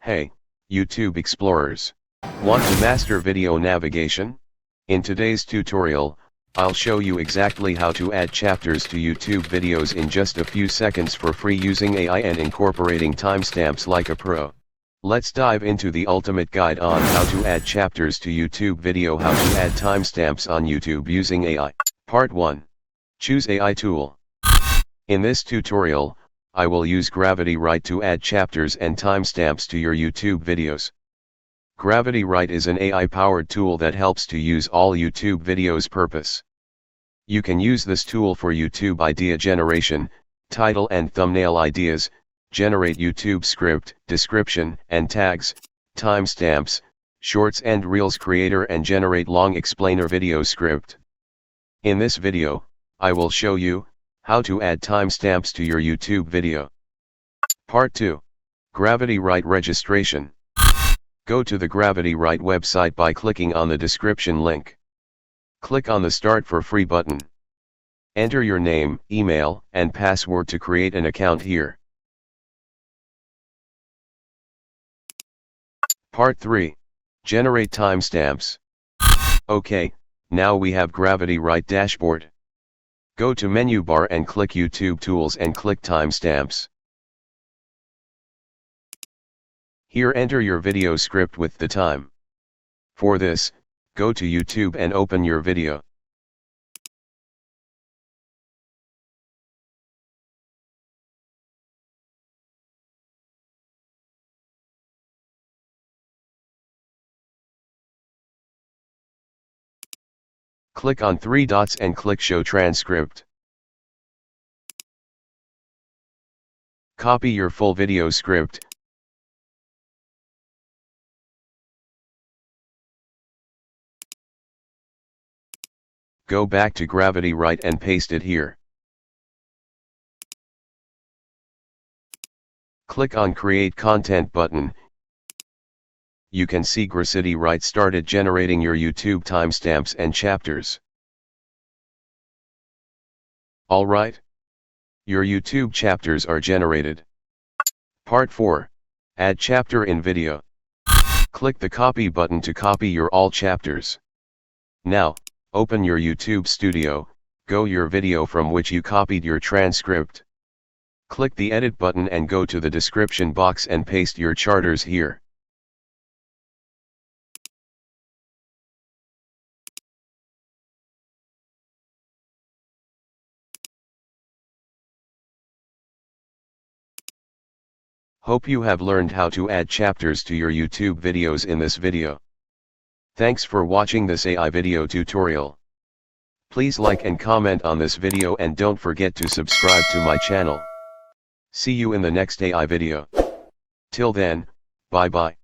Hey, YouTube explorers. Want to master video navigation? In today's tutorial, I'll show you exactly how to add chapters to YouTube videos in just a few seconds for free using AI and incorporating timestamps like a pro. Let's dive into the ultimate guide on how to add chapters to YouTube video. How to add timestamps on YouTube using AI. Part 1. Choose AI tool. In this tutorial, I will use Gravity Write to add chapters and timestamps to your YouTube videos. Gravity Write is an AI-powered tool that helps to use all YouTube videos purpose. You can use this tool for YouTube idea generation, title and thumbnail ideas, generate YouTube script, description and tags, timestamps, shorts and reels creator and generate long explainer video script. In this video, I will show you how to add timestamps to your YouTube video. Part 2. Gravity Write registration. Go to the Gravity Write website by clicking on the description link. Click on the Start for Free button. Enter your name, email, and password to create an account here. Part 3. Generate timestamps. Okay, now we have Gravity Write dashboard. Go to menu bar and click YouTube Tools and click Timestamps. Here enter your video script with the time. For this, go to YouTube and open your video. Click on 3 dots and click Show Transcript. Copy your full video script. Go back to Gravity Write and paste it here. Click on Create Content button. You can see Gravity Write started generating your YouTube timestamps and chapters. Alright. Your YouTube chapters are generated. Part 4. Add chapter in video. Click the copy button to copy your all chapters. Now, open your YouTube Studio, go your video from which you copied your transcript. Click the edit button and go to the description box and paste your chapters here. Hope you have learned how to add chapters to your YouTube videos in this video. Thanks for watching this AI video tutorial. Please like and comment on this video and don't forget to subscribe to my channel. See you in the next AI video. Till then, bye bye.